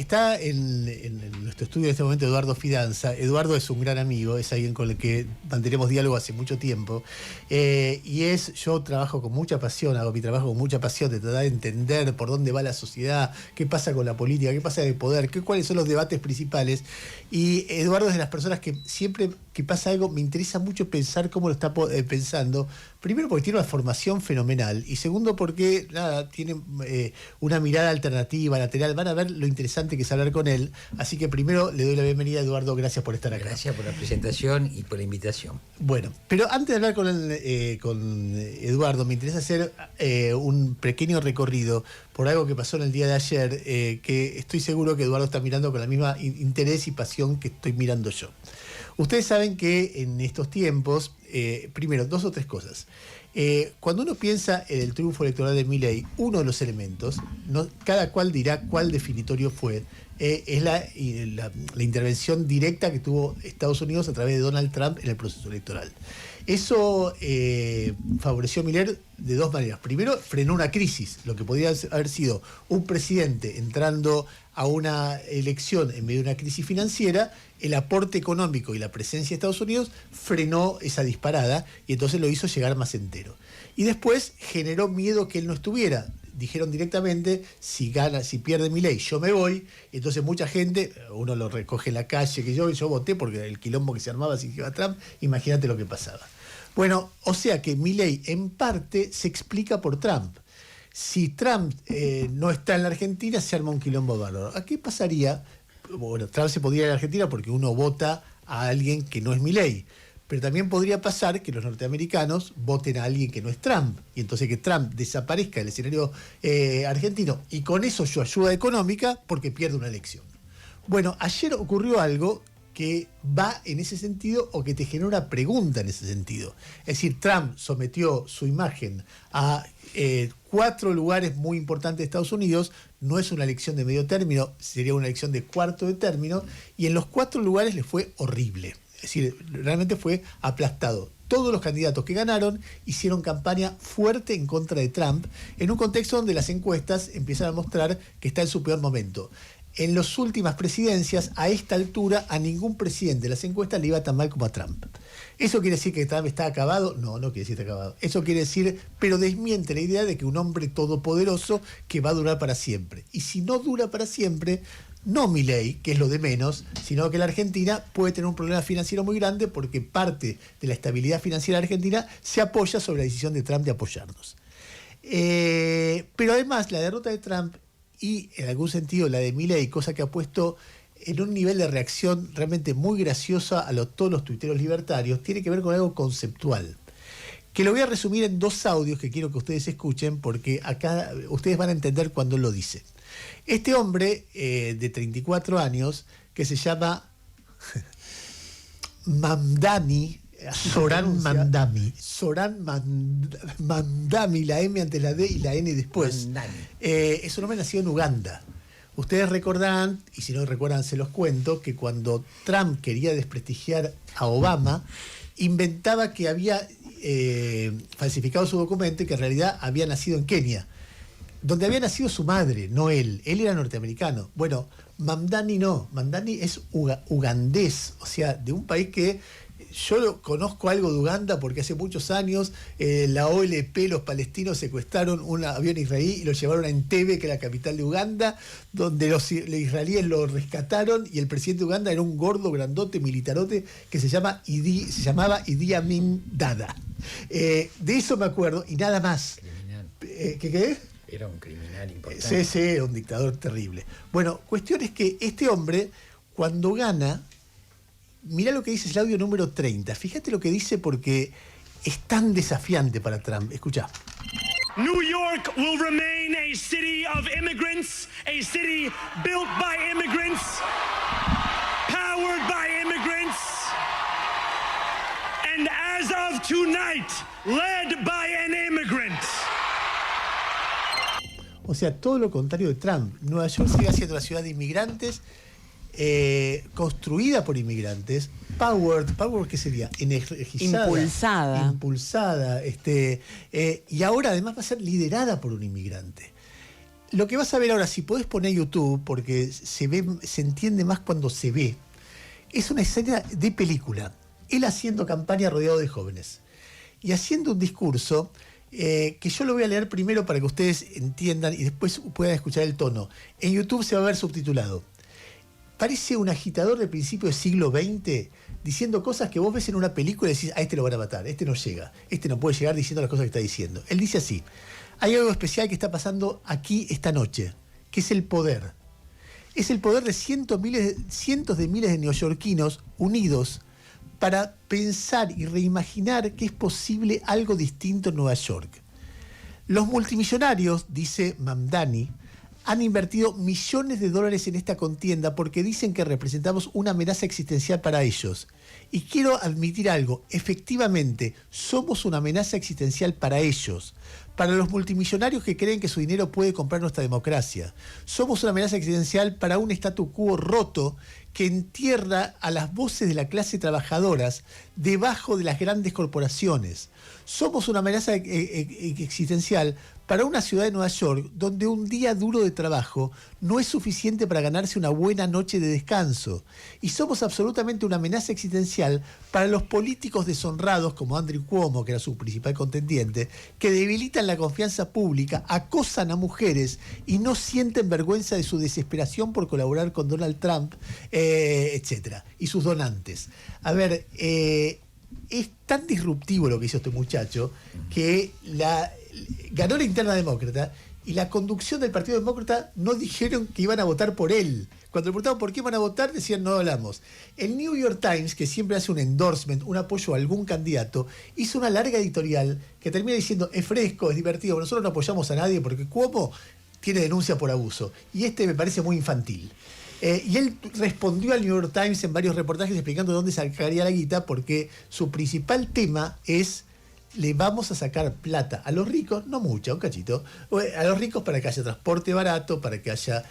Está en nuestro estudio en este momento Eduardo Fidanza. Eduardo es un gran amigo, es alguien con el que mantenemos diálogo hace mucho tiempo. Yo trabajo con mucha pasión, hago mi trabajo con mucha pasión de tratar de entender por dónde va la sociedad, qué pasa con la política, qué pasa en el poder, cuáles son los debates principales. Y Eduardo es de las personas que siempre que pasa algo me interesa mucho pensar cómo lo está pensando. Primero porque tiene una formación fenomenal y segundo porque tiene una mirada alternativa, lateral. Van a ver lo interesante que es hablar con él. Así que primero le doy la bienvenida a Eduardo, gracias por estar acá. Gracias por la presentación y por la invitación. Bueno, pero antes de hablar con Eduardo, me interesa hacer un pequeño recorrido por algo que pasó en el día de ayer, que estoy seguro que Eduardo está mirando con la misma interés y pasión que estoy mirando yo. Ustedes saben que en estos tiempos, primero, dos o tres cosas. Cuando uno piensa en el triunfo electoral de Milei, uno de los elementos, cada cual dirá cuál definitorio fue, es la intervención directa que tuvo Estados Unidos a través de Donald Trump en el proceso electoral. Eso favoreció a Milei de dos maneras. Primero, frenó una crisis, lo que podría haber sido un presidente entrando a una elección en medio de una crisis financiera. El aporte económico y la presencia de Estados Unidos frenó esa disparada y entonces lo hizo llegar más entero. Y después generó miedo que él no estuviera. Dijeron directamente, si pierde Milei, yo me voy. Y entonces mucha gente, uno lo recoge en la calle, que yo voté porque el quilombo que se armaba si iba Trump, imagínate lo que pasaba. Bueno, o sea que Milei en parte se explica por Trump. Si Trump no está en la Argentina, se arma un quilombo bárbaro. ¿A qué pasaría? Bueno, Trump se podría ir a la Argentina porque uno vota a alguien que no es Milei. Pero también podría pasar que los norteamericanos voten a alguien que no es Trump. Y entonces que Trump desaparezca del escenario argentino. Y con eso su ayuda económica porque pierde una elección. Bueno, ayer ocurrió algo que va en ese sentido o que te genera una pregunta en ese sentido. Es decir, Trump sometió su imagen a 4 lugares muy importantes de Estados Unidos. No es una elección de medio término, sería una elección de cuarto de término. Y en los 4 lugares le fue horrible. Es decir, realmente fue aplastado. Todos los candidatos que ganaron hicieron campaña fuerte en contra de Trump en un contexto donde las encuestas empiezan a mostrar que está en su peor momento. En las últimas presidencias, a esta altura, a ningún presidente de las encuestas le iba tan mal como a Trump. ¿Eso quiere decir que Trump está acabado? No, no quiere decir que está acabado. Eso quiere decir, pero desmiente la idea de que un hombre todopoderoso que va a durar para siempre. Y si no dura para siempre, no Milei, que es lo de menos, sino que la Argentina puede tener un problema financiero muy grande porque parte de la estabilidad financiera de Argentina se apoya sobre la decisión de Trump de apoyarnos. Pero además, la derrota de Trump y en algún sentido la de Milei, cosa que ha puesto en un nivel de reacción realmente muy graciosa a todos los tuiteros libertarios, tiene que ver con algo conceptual, que lo voy a resumir en 2 audios que quiero que ustedes escuchen, porque acá ustedes van a entender cuando lo dice. Este hombre de 34 años, que se llama Mamdani, Zoran Mamdani. Mamdani, la M antes la D y la N después. Es un hombre nacido en Uganda. Ustedes recordarán, y si no recuerdan se los cuento, que cuando Trump quería desprestigiar a Obama, inventaba que había falsificado su documento y que en realidad había nacido en Kenia, donde había nacido su madre, no él. Él era norteamericano. Bueno, Mamdani no. Mamdani es ugandés, o sea, de un país que yo conozco algo de Uganda porque hace muchos años la OLP, los palestinos, secuestraron un avión israelí y lo llevaron a Entebbe, que es la capital de Uganda, donde los israelíes lo rescataron y el presidente de Uganda era un gordo, grandote, militarote que se llamaba Idi Amin Dada. De eso me acuerdo y nada más. ¿Qué? Era un criminal importante. Sí, era un dictador terrible. Bueno, cuestión es que este hombre, cuando gana, mirá lo que dice el audio número 30. Fíjate lo que dice porque es tan desafiante para Trump. Escuchá. New York will remain a city of immigrants, a city built by immigrants, powered by immigrants, and as of tonight, led by an immigrant. O sea, todo lo contrario de Trump. Nueva York sigue siendo la ciudad de inmigrantes, construida por inmigrantes, power, ¿qué sería? Energizada. Impulsada. Y ahora además va a ser liderada por un inmigrante. lo que vas a ver ahora, si podés poner YouTube, porque se entiende más cuando se ve, es una escena de película. Él haciendo campaña rodeado de jóvenes y haciendo un discurso que yo lo voy a leer primero para que ustedes entiendan y después puedan escuchar el tono. En YouTube se va a ver subtitulado. Parece un agitador de principio del siglo XX diciendo cosas que vos ves en una película y decís, a este lo van a matar, este no llega, este no puede llegar diciendo las cosas que está diciendo. Él dice así: hay algo especial que está pasando aquí esta noche, que es el poder. Es el poder de cientos de miles de neoyorquinos unidos para pensar y reimaginar que es posible algo distinto en Nueva York. Los multimillonarios, dice Mamdani, han invertido millones de dólares en esta contienda porque dicen que representamos una amenaza existencial para ellos. Y quiero admitir algo, efectivamente, somos una amenaza existencial para ellos, para los multimillonarios que creen que su dinero puede comprar nuestra democracia. Somos una amenaza existencial para un statu quo roto que entierra a las voces de la clase trabajadoras debajo de las grandes corporaciones. Somos una amenaza existencial para una ciudad de Nueva York donde un día duro de trabajo no es suficiente para ganarse una buena noche de descanso. Y somos absolutamente una amenaza existencial para los políticos deshonrados como Andrew Cuomo, que era su principal contendiente, que debilitan la confianza pública, acosan a mujeres y no sienten vergüenza de su desesperación por colaborar con Donald Trump, etcétera, y sus donantes. A ver, es tan disruptivo lo que hizo este muchacho que ganó la interna demócrata y la conducción del Partido Demócrata no dijeron que iban a votar por él. Cuando le preguntaban por qué iban a votar, decían no hablamos. El New York Times, que siempre hace un endorsement, un apoyo a algún candidato, hizo una larga editorial que termina diciendo es fresco, es divertido, pero nosotros no apoyamos a nadie porque Cuomo tiene denuncia por abuso. Y este me parece muy infantil. Y él respondió al New York Times en varios reportajes explicando de dónde sacaría la guita, porque su principal tema es: le vamos a sacar plata a los ricos, no mucha, un cachito, a los ricos para que haya transporte barato, para que haya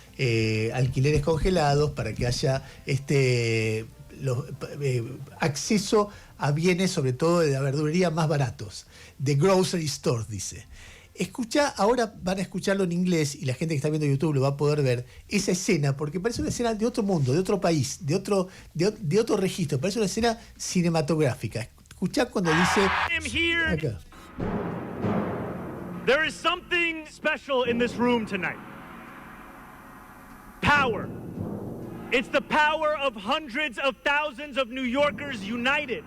alquileres congelados, para que haya acceso a bienes, sobre todo de la verdulería, más baratos. The grocery stores, dice. Ahora van a escucharlo en inglés y la gente que está viendo YouTube lo va a poder ver, esa escena, porque parece una escena de otro mundo, de otro país, de otro registro, parece una escena cinematográfica. Escuchá cuando dice... Acá. There is something special in this room tonight. Power. It's the power of hundreds of thousands of New Yorkers united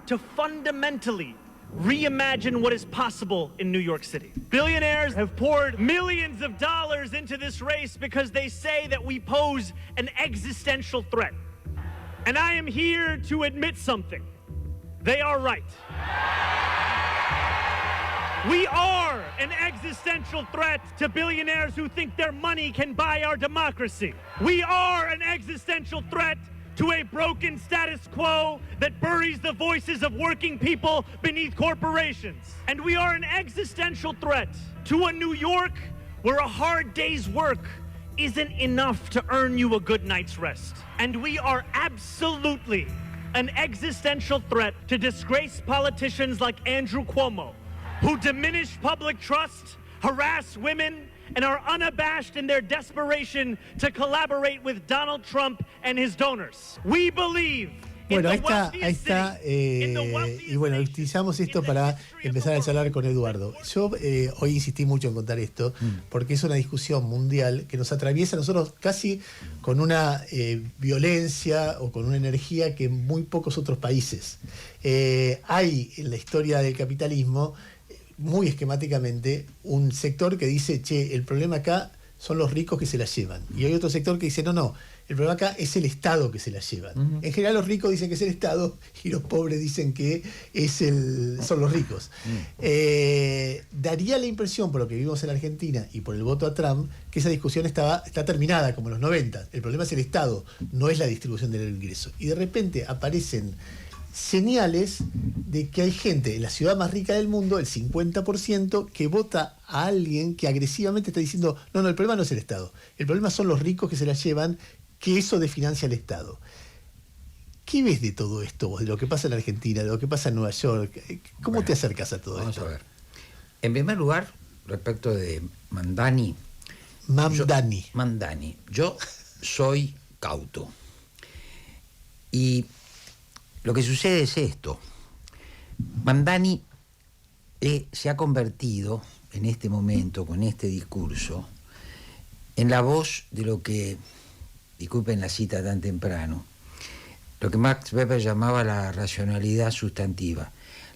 to fundamentally reimagine what is possible in New York City. Billionaires have poured millions of dollars into this race because they say that we pose an existential threat. And I am here to admit something. They are right. We are an existential threat to billionaires who think their money can buy our democracy. We are an existential threat to a broken status quo that buries the voices of working people beneath corporations. And we are an existential threat to a New York where a hard day's work isn't enough to earn you a good night's rest. And we are absolutely an existential threat to disgraced politicians like Andrew Cuomo, who diminish public trust, harass women, and are unabashed in their desperation to collaborate with Donald Trump and his donors. We believe. Bueno, ahí está, y bueno, utilizamos esto para empezar a charlar con Eduardo. Yo hoy insistí mucho en contar esto, porque es una discusión mundial que nos atraviesa a nosotros casi con una violencia o con una energía que en muy pocos otros países. Hay en la historia del capitalismo, muy esquemáticamente, un sector que dice, che, el problema acá son los ricos que se la llevan. Y hay otro sector que dice, no, el problema acá es el Estado que se la llevan. En general los ricos dicen que es el Estado y los pobres dicen que son los ricos. Daría la impresión, por lo que vimos en Argentina y por el voto a Trump, que esa discusión está terminada, como en los 90. El problema es el Estado, no es la distribución del ingreso. Y de repente aparecen señales de que hay gente en la ciudad más rica del mundo, el 50%, que vota a alguien que agresivamente está diciendo, no, el problema no es el Estado, el problema son los ricos que se la llevan, que eso desfinancia el Estado. ¿Qué ves de todo esto vos, de lo que pasa en Argentina, de lo que pasa en Nueva York? ¿Cómo te acercas a todo esto? Vamos a ver. En primer lugar, respecto de Mamdani, Mamdani. Mamdani. Yo soy cauto. Y lo que sucede es esto. Mamdani se ha convertido en este momento, con este discurso, en la voz de lo que, disculpen la cita tan temprano, lo que Max Weber llamaba la racionalidad sustantiva.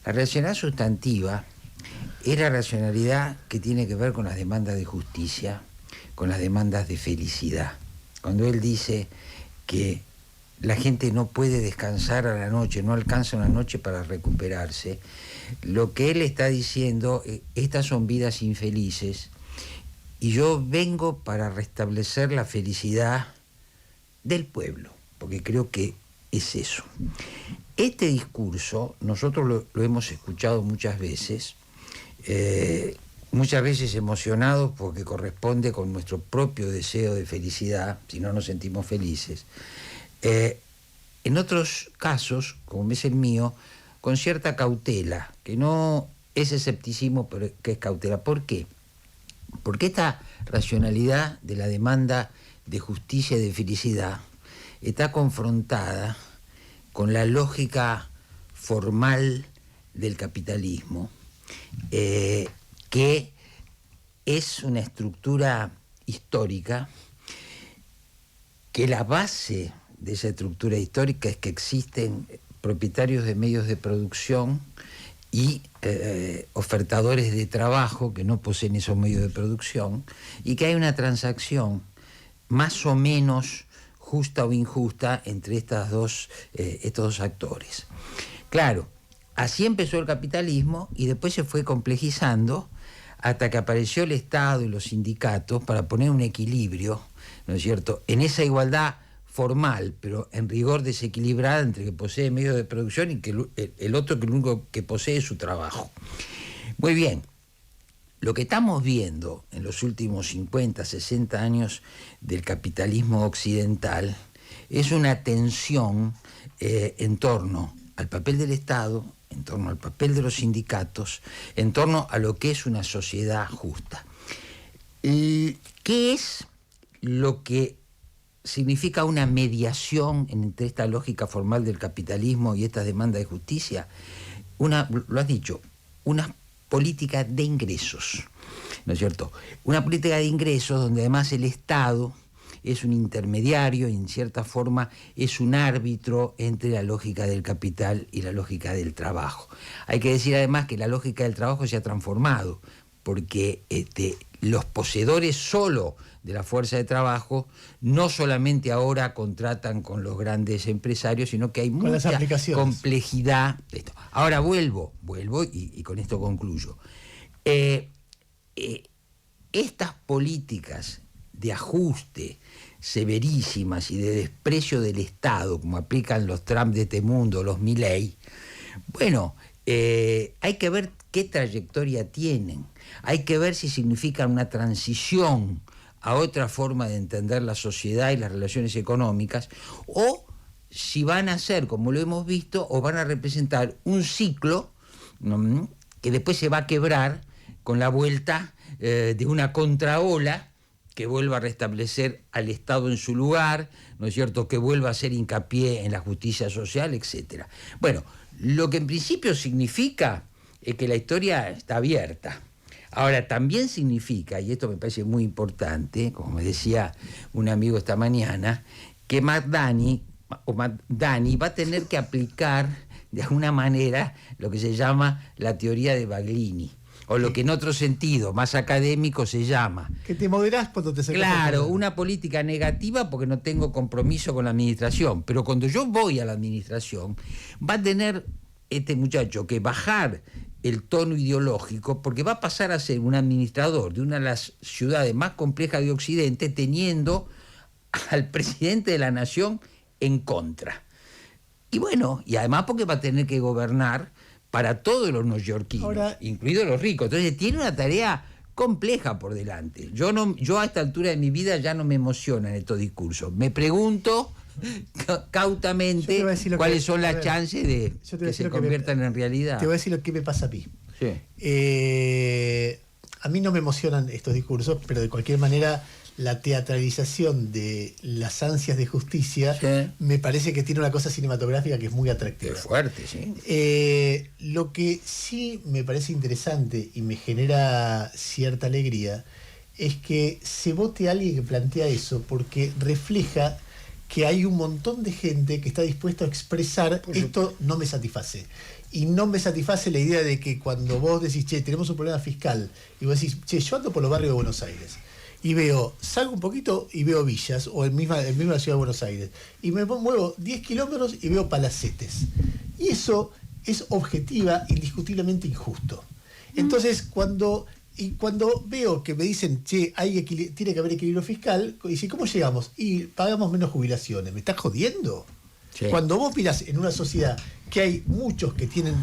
La racionalidad sustantiva es la racionalidad que tiene que ver con las demandas de justicia, con las demandas de felicidad. Cuando él dice que la gente no puede descansar a la noche, no alcanza una noche para recuperarse, lo que él está diciendo, estas son vidas infelices, y yo vengo para restablecer la felicidad del pueblo, porque creo que es eso. Este discurso nosotros lo hemos escuchado muchas veces emocionados porque corresponde con nuestro propio deseo de felicidad, si no nos sentimos felices. En otros casos, como es el mío, con cierta cautela, que no es escepticismo, pero que es cautela. ¿Por qué? Porque esta racionalidad de la demanda de justicia y de felicidad está confrontada con la lógica formal del capitalismo, que es una estructura histórica, que la base de esa estructura histórica es que existen propietarios de medios de producción y ofertadores de trabajo que no poseen esos medios de producción, y que hay una transacción más o menos justa o injusta entre estos dos actores. Claro, así empezó el capitalismo y después se fue complejizando hasta que apareció el Estado y los sindicatos para poner un equilibrio, ¿no es cierto?, en esa igualdad formal, pero en rigor desequilibrada entre que posee medios de producción y que el otro que lo único que posee es su trabajo. Muy bien, lo que estamos viendo en los últimos 50, 60 años del capitalismo occidental es una tensión en torno al papel del Estado, en torno al papel de los sindicatos, en torno a lo que es una sociedad justa. ¿Qué es lo que significa una mediación entre esta lógica formal del capitalismo y esta demanda de justicia? Lo has dicho, una política de ingresos, ¿no es cierto? Una política de ingresos donde además el Estado es un intermediario y en cierta forma es un árbitro entre la lógica del capital y la lógica del trabajo. Hay que decir además que la lógica del trabajo se ha transformado, porque los poseedores solo de la fuerza de trabajo no solamente ahora contratan con los grandes empresarios, sino que hay mucha complejidad de esto. Ahora vuelvo y con esto concluyo. Estas políticas de ajuste severísimas y de desprecio del Estado, como aplican los Trump de este mundo, los Milei, bueno, hay que ver qué trayectoria tienen, hay que ver si significan una transición a otra forma de entender la sociedad y las relaciones económicas, o si van a ser, como lo hemos visto, o van a representar un ciclo, ¿no?, que después se va a quebrar con la vuelta de una contraola que vuelva a restablecer al Estado en su lugar, ¿no es cierto?, que vuelva a hacer hincapié en la justicia social, etc. Bueno, lo que en principio significa es que la historia está abierta. Ahora, también significa, y esto me parece muy importante, como me decía un amigo esta mañana, que Mamdani va a tener que aplicar de alguna manera lo que se llama la teoría de Baglini, o lo que en otro sentido, más académico, se llama... Que te moderás cuando te acercas. Claro, una política negativa porque no tengo compromiso con la administración, pero cuando yo voy a la administración, va a tener este muchacho que bajar el tono ideológico, porque va a pasar a ser un administrador de una de las ciudades más complejas de Occidente, teniendo al presidente de la nación en contra. Y bueno, y además porque va a tener que gobernar para todos los neoyorquinos, incluidos los ricos. Entonces tiene una tarea compleja por delante. Yo a esta altura de mi vida ya no me emocionan estos discursos. Me pregunto cautamente cuáles son las chances de que se conviertan en realidad. Te voy a decir lo que me pasa a mí. Sí. A mí no me emocionan estos discursos, pero de cualquier manera la teatralización de las ansias de justicia, Sí. me parece que tiene una cosa cinematográfica que es muy atractiva. Es fuerte, sí. Lo que sí me parece interesante y me genera cierta alegría es que se vote a alguien que plantea eso, porque refleja que hay un montón de gente que está dispuesta a expresar esto no me satisface. Y no me satisface la idea de que cuando vos decís, che, tenemos un problema fiscal, y vos decís, che, yo ando por los barrios de Buenos Aires, y salgo un poquito y veo villas, o en misma ciudad de Buenos Aires, y me muevo 10 kilómetros y veo palacetes. Y eso es objetiva, indiscutiblemente injusto. Entonces, cuando veo que me dicen, che, tiene que haber equilibrio fiscal, y dice, ¿cómo llegamos? Y pagamos menos jubilaciones. ¿Me estás jodiendo? Sí. Cuando vos mirás en una sociedad que hay muchos que tienen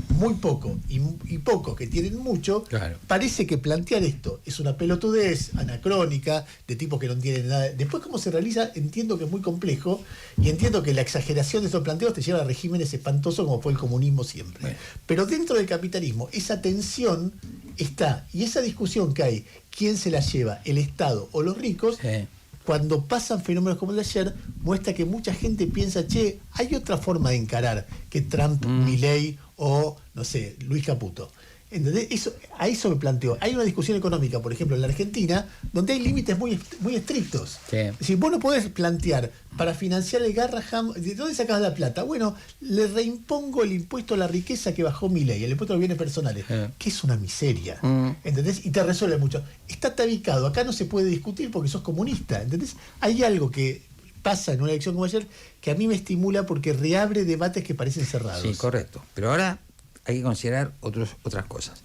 muy poco y pocos que tienen mucho, Claro. parece que plantear esto es una pelotudez anacrónica, de tipos que no entienden nada. Después, cómo se realiza, entiendo que es muy complejo, y entiendo que la exageración de estos planteos te lleva a regímenes espantosos como fue el comunismo siempre. Bueno. Pero dentro del capitalismo, esa tensión está, y esa discusión que hay, ¿quién se la lleva, el Estado o los ricos? Sí. Cuando pasan fenómenos como el de ayer, muestra que mucha gente piensa, che, hay otra forma de encarar que Trump, Milei o, no sé, Luis Caputo. ¿Entendés? A eso me planteo. Hay una discusión económica, por ejemplo, en la Argentina, donde hay límites muy estrictos. Sí. Es decir, vos no podés plantear para financiar el Garraham, ¿de dónde sacás la plata? Bueno, le reimpongo el impuesto a la riqueza que bajó Milei, el impuesto a los bienes personales, que es una miseria. ¿Entendés? Y te resuelve mucho. Está tabicado, acá no se puede discutir porque sos comunista. ¿Entendés? Hay algo que pasa en una elección como ayer que a mí me estimula porque reabre debates que parecen cerrados. Sí, correcto. Pero ahora hay que considerar otras cosas.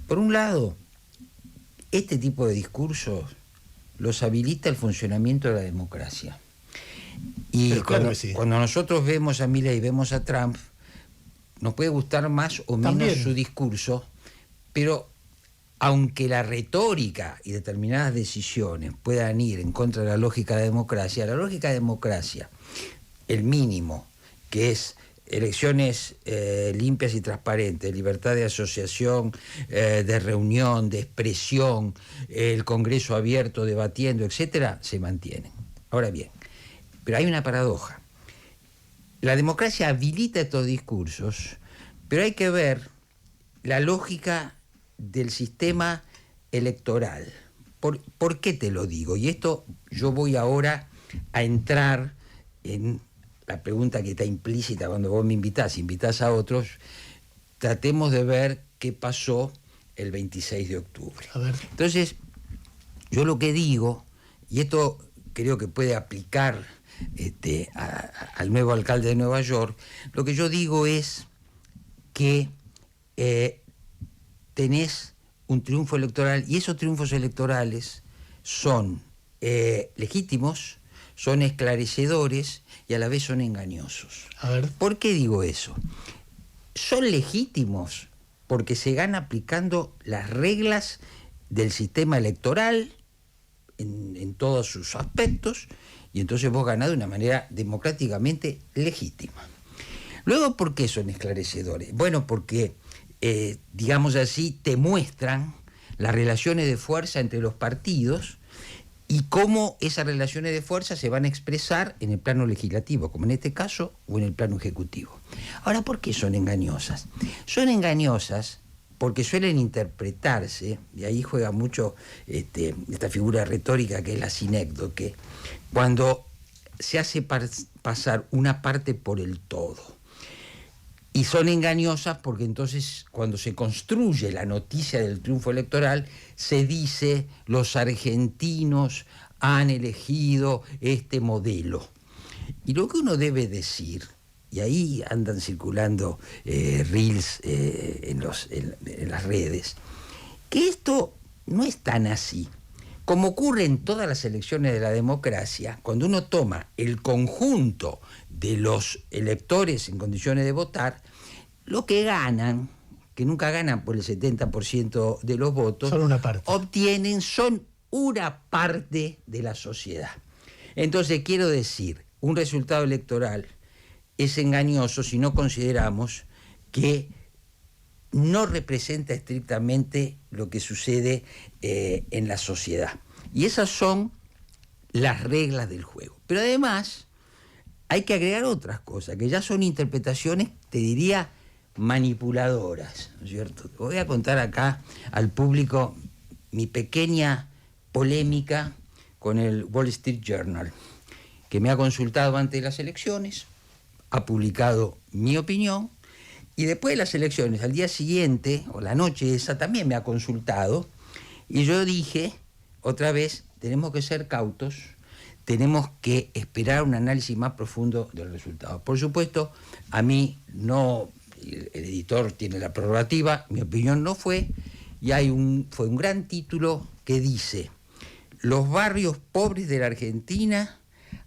Por un lado, este tipo de discursos los habilita el funcionamiento de la democracia. Y Pero claro que sí. cuando nosotros vemos a Milei y vemos a Trump, nos puede gustar más o menos También su discurso, pero aunque la retórica y determinadas decisiones puedan ir en contra de la lógica de la democracia, el mínimo, que es elecciones limpias y transparentes, libertad de asociación, de reunión, de expresión, el Congreso abierto, debatiendo, etcétera, se mantienen. Ahora bien, pero hay una paradoja. La democracia habilita estos discursos, pero hay que ver la lógica del sistema electoral. ¿Por qué te lo digo? Y esto yo voy ahora a entrar en la pregunta que está implícita cuando vos me invitás a otros. Tratemos de ver qué pasó el 26 de octubre. A ver. Entonces, yo lo que digo, y esto creo que puede aplicar al nuevo alcalde de Nueva York, lo que yo digo es que tenés un triunfo electoral, y esos triunfos electorales son legítimos, son esclarecedores y a la vez son engañosos. A ver. ¿Por qué digo eso? Son legítimos porque se gana aplicando las reglas del sistema electoral en todos sus aspectos, y entonces vos ganás de una manera democráticamente legítima. Luego, ¿por qué son esclarecedores? Bueno, porque, digamos así, te muestran las relaciones de fuerza entre los partidos y cómo esas relaciones de fuerza se van a expresar en el plano legislativo, como en este caso, o en el plano ejecutivo. Ahora, ¿por qué son engañosas? Son engañosas porque suelen interpretarse, y ahí juega mucho esta figura retórica que es la sinécdoque, cuando se hace pasar una parte por el todo. Y son engañosas porque entonces cuando se construye la noticia del triunfo electoral, se dice los argentinos han elegido este modelo. Y lo que uno debe decir, y ahí andan circulando reels en las redes, que esto no es tan así. Como ocurre en todas las elecciones de la democracia, cuando uno toma el conjunto de los electores en condiciones de votar, lo que ganan, que nunca ganan por el 70% de los votos, son una parte de la sociedad. Entonces, quiero decir, un resultado electoral es engañoso si no consideramos que no representa estrictamente lo que sucede en la sociedad. Y esas son las reglas del juego. Pero además hay que agregar otras cosas, que ya son interpretaciones, te diría, manipuladoras, ¿no es cierto? Voy a contar acá al público mi pequeña polémica con el Wall Street Journal, que me ha consultado antes de las elecciones, ha publicado mi opinión, y después de las elecciones, al día siguiente, o la noche esa, también me ha consultado, y yo dije, otra vez, tenemos que ser cautos, tenemos que esperar un análisis más profundo del resultado. Por supuesto, a mí no, el editor tiene la prerrogativa, mi opinión no fue, y fue un gran título que dice: los barrios pobres de la Argentina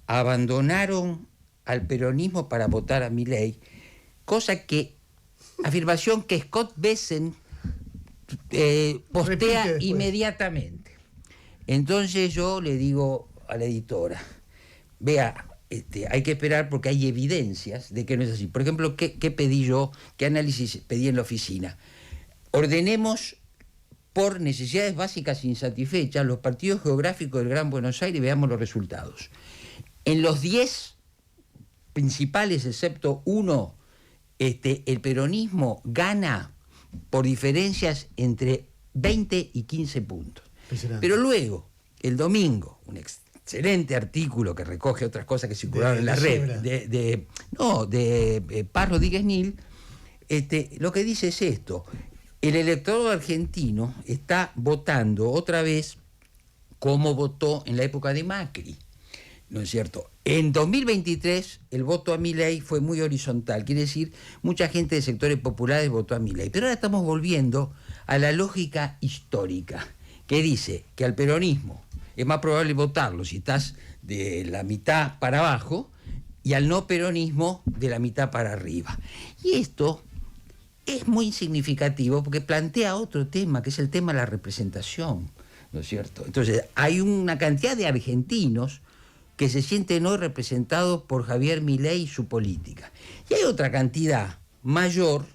abandonaron al peronismo para votar a Milei, afirmación que Scott Bessent postea inmediatamente. Entonces yo le digo a la editora, vea, hay que esperar porque hay evidencias de que no es así. Por ejemplo, ¿qué pedí yo? ¿Qué análisis pedí en la oficina? Ordenemos por necesidades básicas insatisfechas los partidos geográficos del Gran Buenos Aires y veamos los resultados. En los 10 principales, excepto uno, el peronismo gana por diferencias entre 20 y 15 puntos. Pero luego, el domingo, un excelente artículo que recoge otras cosas que circularon en la red, de Paz Rodríguez Nil, lo que dice es esto: el electorado argentino está votando otra vez como votó en la época de Macri, ¿no es cierto? En 2023 el voto a Milei fue muy horizontal, quiere decir, mucha gente de sectores populares votó a Milei. Pero ahora estamos volviendo a la lógica histórica, que dice que al peronismo es más probable votarlo si estás de la mitad para abajo, y al no peronismo de la mitad para arriba. Y esto es muy significativo porque plantea otro tema, que es el tema de la representación, ¿no es cierto? Entonces, hay una cantidad de argentinos que se sienten hoy representados por Javier Milei y su política. Y hay otra cantidad mayor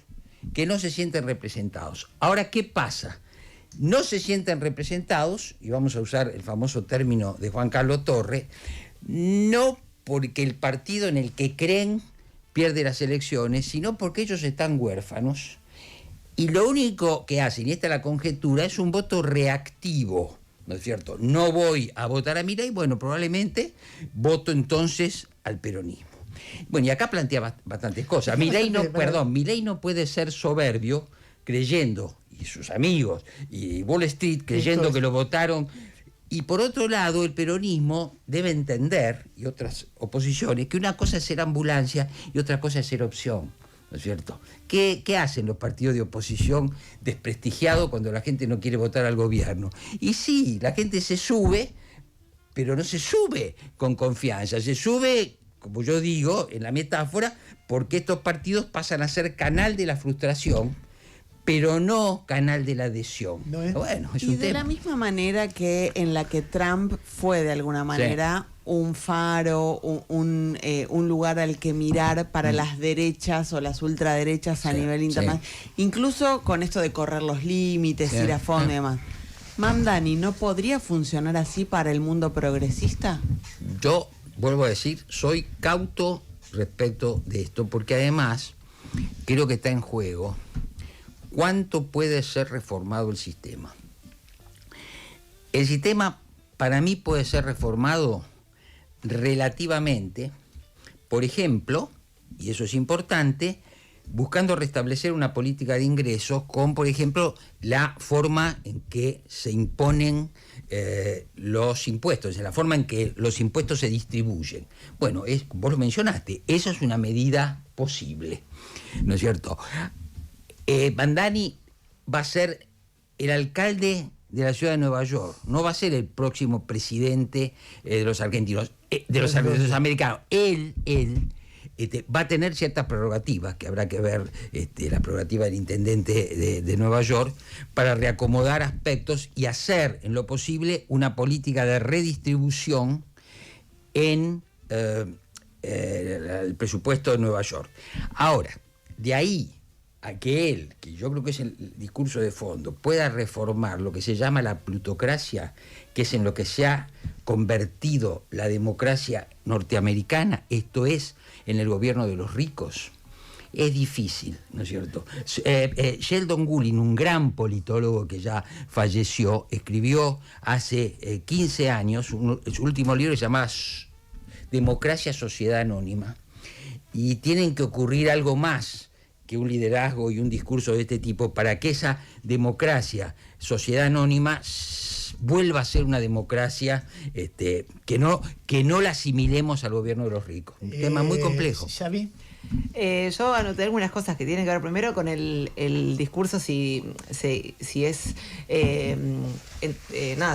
que no se sienten representados. Ahora, ¿qué pasa? No se sienten representados, y vamos a usar el famoso término de Juan Carlos Torres, no porque el partido en el que creen pierde las elecciones, sino porque ellos están huérfanos, y lo único que hacen, y esta es la conjetura, es un voto reactivo, ¿no es cierto? No voy a votar a Milei, bueno, probablemente voto entonces al peronismo. Bueno, y acá plantea bastantes cosas. Milei no puede ser soberbio creyendo, y sus amigos, y Wall Street creyendo que lo votaron. Y por otro lado, el peronismo debe entender, y otras oposiciones, que una cosa es ser ambulancia y otra cosa es ser opción, ¿no es cierto? ¿Qué hacen los partidos de oposición desprestigiados cuando la gente no quiere votar al gobierno? Y sí, la gente se sube, pero no se sube con confianza, se sube, como yo digo, en la metáfora, porque estos partidos pasan a ser canal de la frustración, pero no canal de la adhesión. ¿No es? Bueno, es un tema. De la misma manera que en la que Trump fue de alguna manera un faro, un lugar al que mirar para las derechas o las ultraderechas a nivel internacional, incluso con esto de correr los límites, ir a fondo y demás. Mamdani, ¿no podría funcionar así para el mundo progresista? Yo, vuelvo a decir, soy cauto respecto de esto, porque además creo que está en juego ¿cuánto puede ser reformado el sistema? El sistema, para mí, puede ser reformado relativamente, por ejemplo, y eso es importante, buscando restablecer una política de ingresos con, por ejemplo, la forma en que se imponen los impuestos, la forma en que los impuestos se distribuyen. Bueno, vos lo mencionaste, esa es una medida posible, ¿no es cierto? Mamdani va a ser el alcalde de la ciudad de Nueva York, no va a ser el próximo presidente de los argentinos, de los americanos. Él va a tener ciertas prerrogativas, que habrá que ver la prerrogativa del intendente de Nueva York, para reacomodar aspectos y hacer en lo posible una política de redistribución en el presupuesto de Nueva York. Ahora, de ahí a que él, que yo creo que es el discurso de fondo, pueda reformar lo que se llama la plutocracia, que es en lo que se ha convertido la democracia norteamericana, esto es, en el gobierno de los ricos? Es difícil, ¿no es cierto? Sheldon Gulin, un gran politólogo que ya falleció, escribió hace 15 años, su último libro se llama Democracia, Sociedad Anónima. Y tienen que ocurrir algo más que un liderazgo y un discurso de este tipo para que esa democracia, sociedad anónima, vuelva a ser una democracia que no la asimilemos al gobierno de los ricos. Un tema muy complejo. ¿Xavi? Yo anoté algunas cosas que tienen que ver primero con el discurso, si es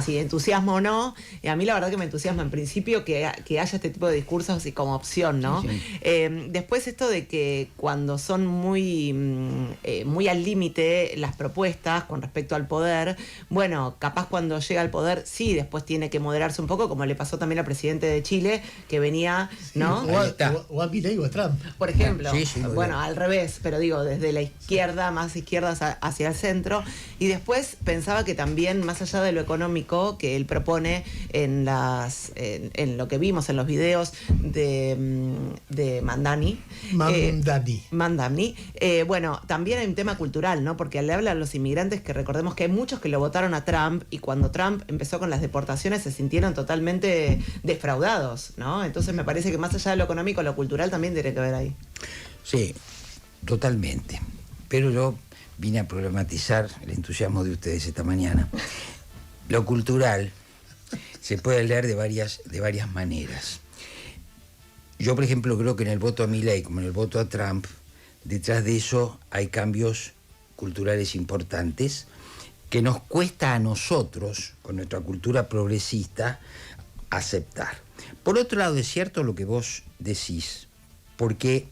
si entusiasma o no. A mí la verdad que me entusiasma en principio que haya este tipo de discursos y como opción, ¿no? Sí. Después esto de que cuando son muy al límite las propuestas con respecto al poder, bueno, capaz cuando llega al poder sí, después tiene que moderarse un poco, como le pasó también al presidente de Chile, que venía, ¿no? O a Milei o a Trump. Por ejemplo, Sí, bueno, al revés, pero digo, desde la izquierda, más izquierda hacia el centro. Y después pensaba que también, más allá de lo económico que él propone en lo que vimos en los videos de Mandani. Bueno, también hay un tema cultural, ¿no? Porque le habla a los inmigrantes, que recordemos que hay muchos que lo votaron a Trump, y cuando Trump empezó con las deportaciones se sintieron totalmente defraudados, ¿no? Entonces me parece que más allá de lo económico, lo cultural también tiene que ver ahí. Sí, totalmente. Pero yo vine a problematizar el entusiasmo de ustedes esta mañana. Lo cultural se puede leer de varias maneras. Yo, por ejemplo, creo que en el voto a Milei, como en el voto a Trump, detrás de eso hay cambios culturales importantes que nos cuesta a nosotros, con nuestra cultura progresista, aceptar. Por otro lado, es cierto lo que vos decís, porque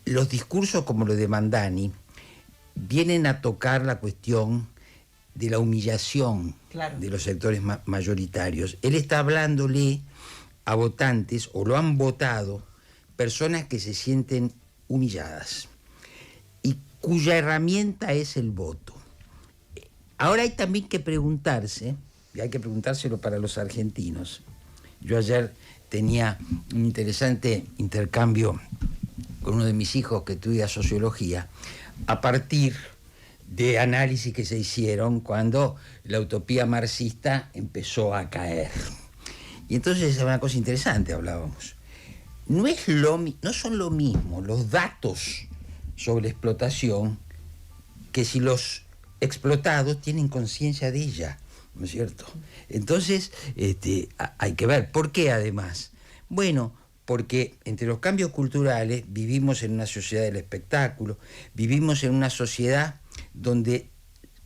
los discursos como los de Mandani vienen a tocar la cuestión de la humillación, claro, de los sectores mayoritarios. Él está hablándole a votantes, o lo han votado, personas que se sienten humilladas y cuya herramienta es el voto. Ahora hay también que preguntarse, y hay que preguntárselo para los argentinos. Yo ayer tenía un interesante intercambio con uno de mis hijos que estudia sociología, a partir de análisis que se hicieron cuando la utopía marxista empezó a caer. Y entonces es una cosa interesante, hablábamos. No son lo mismo los datos sobre explotación que si los explotados tienen conciencia de ella, ¿no es cierto? Entonces, hay que ver. ¿Por qué además? Bueno, porque entre los cambios culturales vivimos en una sociedad del espectáculo, vivimos en una sociedad donde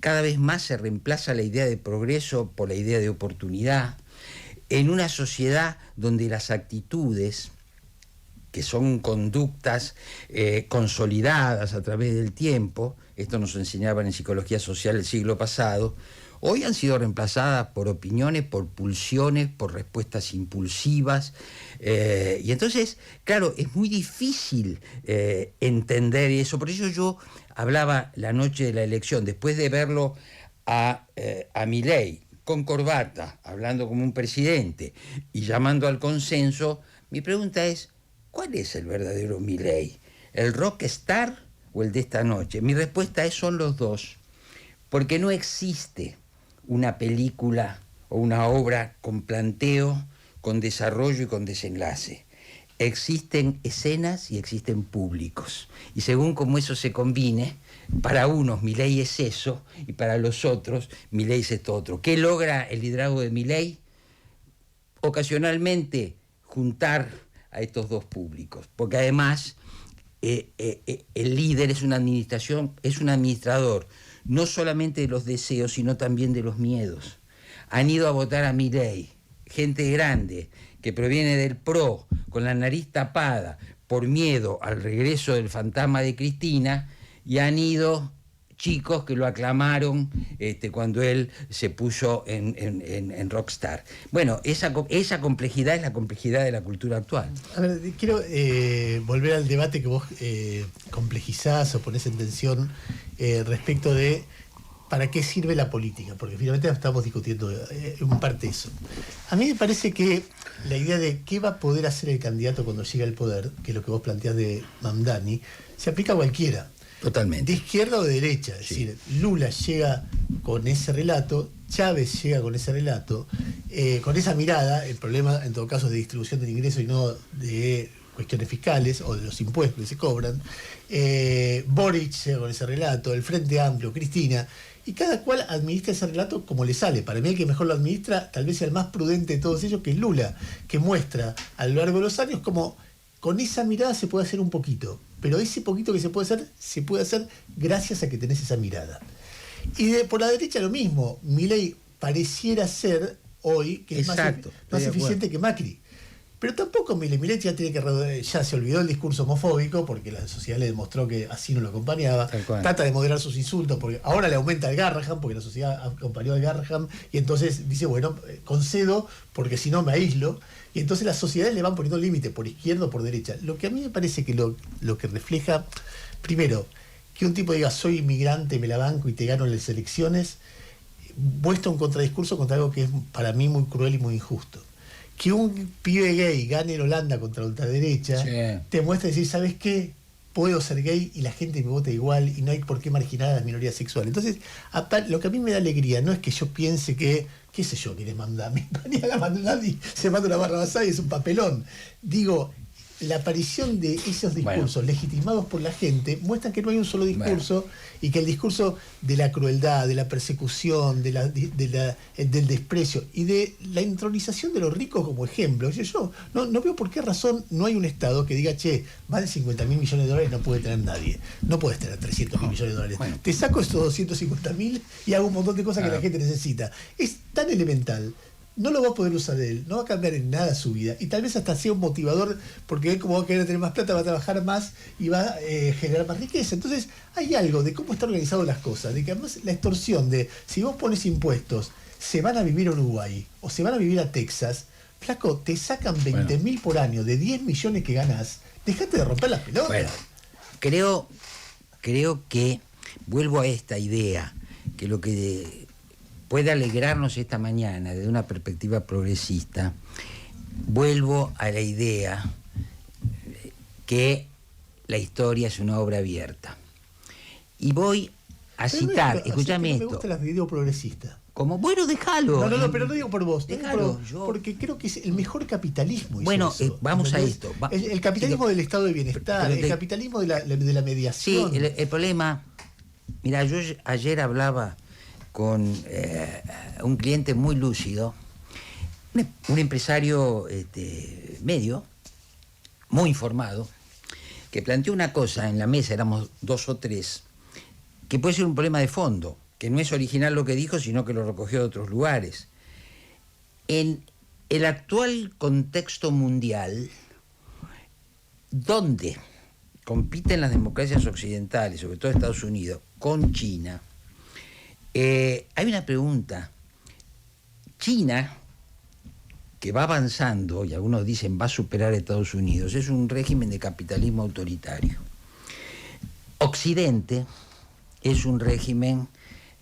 cada vez más se reemplaza la idea de progreso por la idea de oportunidad, en una sociedad donde las actitudes, que son conductas consolidadas a través del tiempo, esto nos enseñaban en psicología social el siglo pasado, hoy han sido reemplazadas por opiniones, por pulsiones, por respuestas impulsivas. Y entonces, claro, es muy difícil entender eso. Por eso yo hablaba la noche de la elección, después de verlo a Milei con corbata, hablando como un presidente y llamando al consenso, mi pregunta es, ¿cuál es el verdadero Milei? ¿El rockstar o el de esta noche? Mi respuesta es, son los dos, porque no existe una película o una obra con planteo, con desarrollo y con desenlace. Existen escenas y existen públicos. Y según cómo eso se combine, para unos Milei es eso y para los otros Milei es esto otro. ¿Qué logra el liderazgo de Milei? Ocasionalmente juntar a estos dos públicos, porque además el líder es una administración, es un administrador no solamente de los deseos, sino también de los miedos. Han ido a votar a Milei gente grande que proviene del PRO, con la nariz tapada por miedo al regreso del fantasma de Cristina, y han ido chicos que lo aclamaron cuando él se puso en rockstar. Bueno, esa complejidad es la complejidad de la cultura actual. A ver, quiero volver al debate que vos complejizás o ponés en tensión respecto de ¿para qué sirve la política? Porque finalmente estamos discutiendo en parte eso. A mí me parece que la idea de qué va a poder hacer el candidato cuando llegue al poder, que es lo que vos planteás de Mamdani, se aplica a cualquiera. Totalmente. De izquierda o de derecha. Es Sí. decir, Lula llega con ese relato, Chávez llega con ese relato, con esa mirada, el problema en todo caso es de distribución del ingreso y no de cuestiones fiscales o de los impuestos que se cobran. Boric llega con ese relato, el Frente Amplio, Cristina, y cada cual administra ese relato como le sale. Para mí el que mejor lo administra tal vez sea el más prudente de todos ellos, que es Lula, que muestra a lo largo de los años como con esa mirada se puede hacer un poquito, pero ese poquito que se puede hacer gracias a que tenés esa mirada. Y por la derecha lo mismo, Milei pareciera ser hoy que es más eficiente que Macri. Pero tampoco Milei ya tiene que ya se olvidó el discurso homofóbico porque la sociedad le demostró que así no lo acompañaba. Trata de moderar sus insultos porque ahora le aumenta el Garraham porque la sociedad acompañó al Garraham y entonces dice, bueno, concedo porque si no me aíslo. Y entonces las sociedades le van poniendo límite por izquierda o por derecha. Lo que a mí me parece que lo que refleja, primero, que un tipo diga soy inmigrante, me la banco y te gano en las elecciones, muestra un contradiscurso contra algo que es para mí muy cruel y muy injusto. Que un pibe gay gane en Holanda contra la ultraderecha, sí, te muestra decir, ¿sabes qué? Puedo ser gay y la gente me vota igual y no hay por qué marginar a las minorías sexuales. Entonces, lo que a mí me da alegría no es que yo piense que, qué sé yo, quiere mandar, nadie se manda una barra basada y es un papelón. Digo, la aparición de esos discursos legitimados por la gente muestran que no hay un solo discurso y que el discurso de la crueldad, de la persecución, del desprecio y de la entronización de los ricos como ejemplo. Yo no veo por qué razón no hay un Estado que diga, che, más de 50.000 millones de dólares no puede tener nadie. No puedes tener 300.000 millones de dólares. Te saco estos 250.000 y hago un montón de cosas que la gente necesita. Es tan elemental. No lo va a poder usar él, no va a cambiar en nada su vida y tal vez hasta sea un motivador porque él como va a querer tener más plata va a trabajar más y va a generar más riqueza. Entonces hay algo de cómo están organizadas las cosas, de que además la extorsión de si vos pones impuestos se van a vivir a Uruguay o se van a vivir a Texas, flaco, te sacan 20.000 por año de 10 millones que ganás, dejate de romper las pelotas. Bueno, creo que vuelvo a esta idea que lo que puede alegrarnos esta mañana desde una perspectiva progresista, vuelvo a la idea que la historia es una obra abierta. Y voy a citar, escúchame esto. Me gusta la idea progresista. Como, bueno, déjalo. No, pero no digo por vos. Déjalo. Porque creo que es el mejor capitalismo. Bueno, vamos a esto. El capitalismo del estado de bienestar, el capitalismo de la mediación. Sí, el problema... Mira, yo ayer hablaba con un cliente muy lúcido, un empresario medio, muy informado, que planteó una cosa en la mesa, éramos 2 o 3, que puede ser un problema de fondo, que no es original lo que dijo, sino que lo recogió de otros lugares. En el actual contexto mundial, donde compiten las democracias occidentales, sobre todo Estados Unidos, con China, hay una pregunta. China, que va avanzando, y algunos dicen va a superar a Estados Unidos, es un régimen de capitalismo autoritario. Occidente es un régimen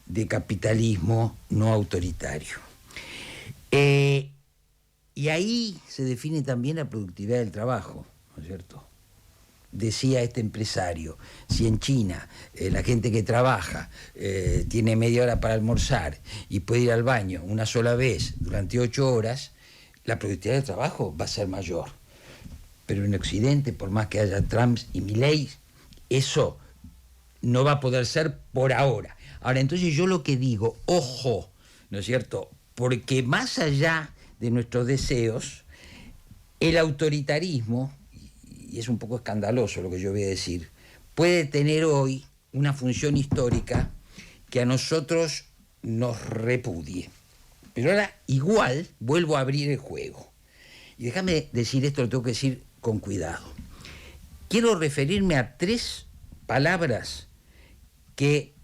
de capitalismo no autoritario. Y ahí se define también la productividad del trabajo, ¿no es cierto? Decía este empresario, si en China la gente que trabaja tiene media hora para almorzar y puede ir al baño una sola vez durante 8 horas, la productividad del trabajo va a ser mayor. Pero en Occidente, por más que haya Trump y Milei, eso no va a poder ser por ahora. Ahora, entonces yo lo que digo, ojo, ¿no es cierto? Porque más allá de nuestros deseos, el autoritarismo, y es un poco escandaloso lo que yo voy a decir, puede tener hoy una función histórica que a nosotros nos repudie. Pero ahora igual vuelvo a abrir el juego. Y déjame decir esto, lo tengo que decir con cuidado. Quiero referirme a 3 palabras que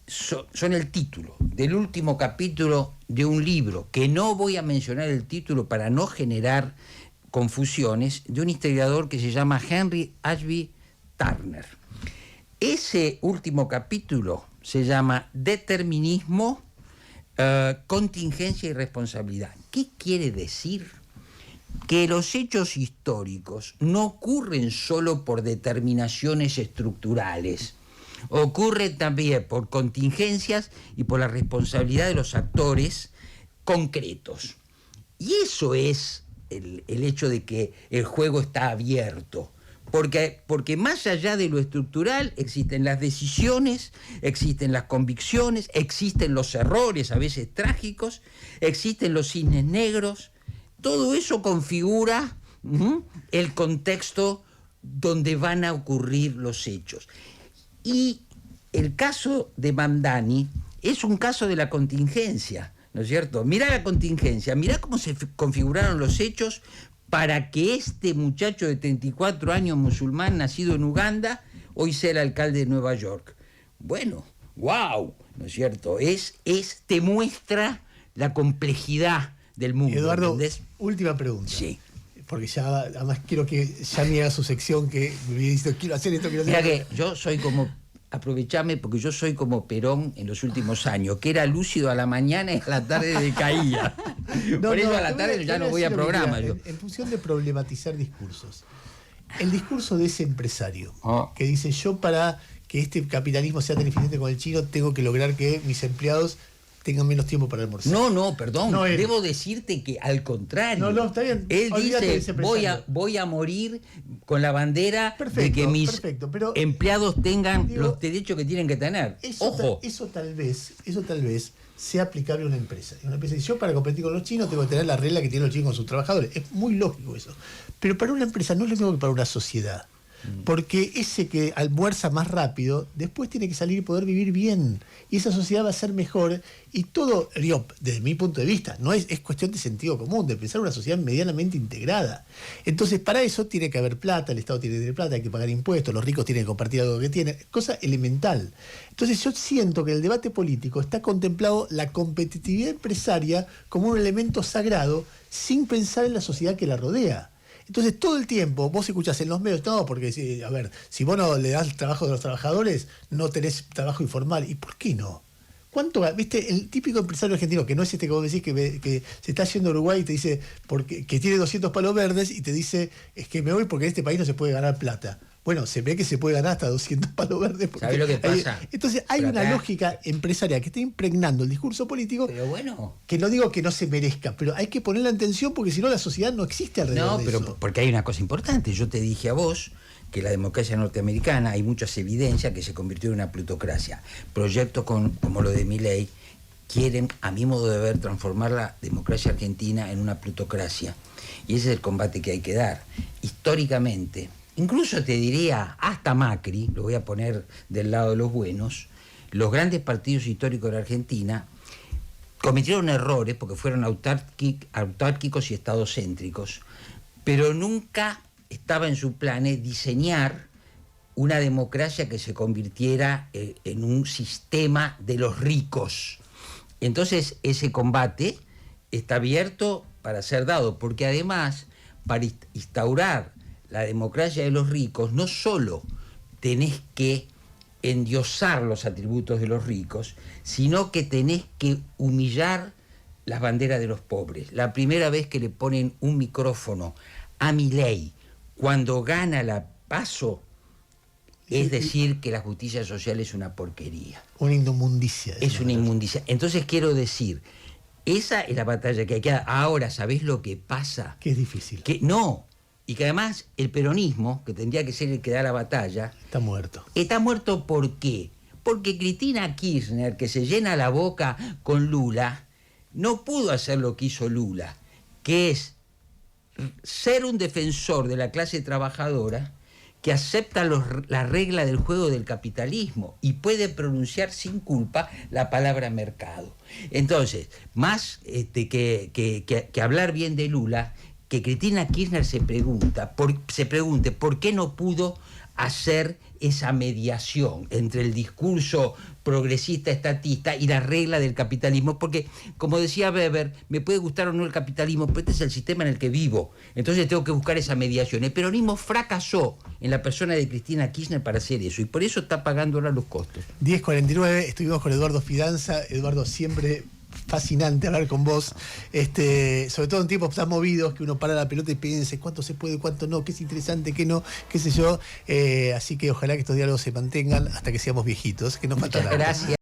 son el título del último capítulo de un libro, que no voy a mencionar el título para no generar confusiones, de un historiador que se llama Henry Ashby Turner. Ese último capítulo se llama Determinismo, Contingencia y Responsabilidad. ¿Qué quiere decir? Que los hechos históricos no ocurren solo por determinaciones estructurales, ocurren también por contingencias y por la responsabilidad de los actores concretos. Y eso es el hecho de que el juego está abierto. Porque más allá de lo estructural existen las decisiones, existen las convicciones, existen los errores, a veces trágicos, existen los cisnes negros. Todo eso configura el contexto donde van a ocurrir los hechos. Y el caso de Mamdani es un caso de la contingencia, ¿no es cierto? Mirá la contingencia, mirá cómo se configuraron los hechos para que este muchacho de 34 años musulmán nacido en Uganda hoy sea el alcalde de Nueva York. Bueno, wow, ¿no es cierto? Te muestra la complejidad del mundo. Eduardo, ¿entendés? última pregunta. Sí. Porque ya, además quiero que Yami haga su sección, que me viene diciendo, quiero hacer esto, quiero hacer Mira esto. que yo soy como, aprovechame porque yo soy como Perón en los últimos años, que era lúcido a la mañana y a la tarde decaía. Por eso a la tarde ya no voy a decir lo que programa. quiera. Yo. En función de problematizar discursos. El discurso de ese empresario que dice, yo para que este capitalismo sea tan eficiente con el chino, tengo que lograr que mis empleados tengan menos tiempo para almorzar. No, perdón. No, debo decirte que al contrario. No, está bien. Él Olvídate de ese dice, empresario. voy a morir con la bandera de Perfecto, que mis perfecto, pero, empleados tengan digo, los derechos que tienen que tener. Ojo. Eso tal vez sea aplicable a una empresa. Una empresa dice, yo para competir con los chinos tengo que tener la regla que tienen los chinos con sus trabajadores. Es muy lógico eso. Pero para una empresa no es lo mismo que para una sociedad. Porque ese que almuerza más rápido, después tiene que salir y poder vivir bien. Y esa sociedad va a ser mejor. Y todo, digo, desde mi punto de vista, no es cuestión de sentido común, de pensar una sociedad medianamente integrada. Entonces, para eso tiene que haber plata, el Estado tiene que tener plata, hay que pagar impuestos, los ricos tienen que compartir algo que tienen, cosa elemental. Entonces, yo siento que en el debate político está contemplado la competitividad empresaria como un elemento sagrado, sin pensar en la sociedad que la rodea. Entonces, todo el tiempo vos escuchás en los medios, no, porque, a ver, si vos no le das el trabajo de los trabajadores, no tenés trabajo informal. ¿Y por qué no? ¿Cuánto, viste, el típico empresario argentino, que no es este que vos decís que se está yendo a Uruguay y te dice, que tiene 200 palos verdes y te dice, es que me voy porque en este país no se puede ganar plata? Bueno, se ve que se puede ganar hasta 200 palos verdes. ¿Sabés lo que pasa? Entonces, hay una lógica empresarial que está impregnando el discurso político. Pero bueno. Que no digo que no se merezca, pero hay que ponerla en tensión porque si no la sociedad no existe alrededor de eso. No, pero porque hay una cosa importante. Yo te dije a vos que la democracia norteamericana hay muchas evidencias que se convirtió en una plutocracia. Proyectos como lo de Milei quieren, a mi modo de ver, transformar la democracia argentina en una plutocracia. Y ese es el combate que hay que dar. Históricamente, incluso te diría, hasta Macri, lo voy a poner del lado de los buenos, los grandes partidos históricos de la Argentina cometieron errores porque fueron autárquicos y estadocéntricos, pero nunca estaba en sus planes diseñar una democracia que se convirtiera en un sistema de los ricos. Entonces ese combate está abierto para ser dado, porque además para instaurar la democracia de los ricos no solo tenés que endiosar los atributos de los ricos, sino que tenés que humillar las banderas de los pobres. La primera vez que le ponen un micrófono a Milei cuando gana la PASO, es decir que la justicia social es una porquería. Una inmundicia. Es una inmundicia. Entonces quiero decir, esa es la batalla que hay que dar. Ahora, ¿sabés lo que pasa? Que es difícil. Que no. Y que además el peronismo, que tendría que ser el que da la batalla, está muerto. Está muerto ¿por qué? Porque Cristina Kirchner, que se llena la boca con Lula, no pudo hacer lo que hizo Lula, que es ser un defensor de la clase trabajadora que acepta la regla del juego del capitalismo y puede pronunciar sin culpa la palabra mercado. Entonces, más que hablar bien de Lula, que Cristina Kirchner se pregunte por qué no pudo hacer esa mediación entre el discurso progresista estatista y la regla del capitalismo, porque, como decía Weber, me puede gustar o no el capitalismo, pero este es el sistema en el que vivo, entonces tengo que buscar esa mediación. El peronismo fracasó en la persona de Cristina Kirchner para hacer eso, y por eso está pagando ahora los costos. 10:49, estuvimos con Eduardo Fidanza. Eduardo, siempre fascinante hablar con vos, sobre todo en tiempos tan movidos que uno para la pelota y piensa cuánto se puede, cuánto no, qué es interesante, qué no, qué sé yo. Así que ojalá que estos diálogos se mantengan hasta que seamos viejitos, que nos falta nada. Muchas gracias.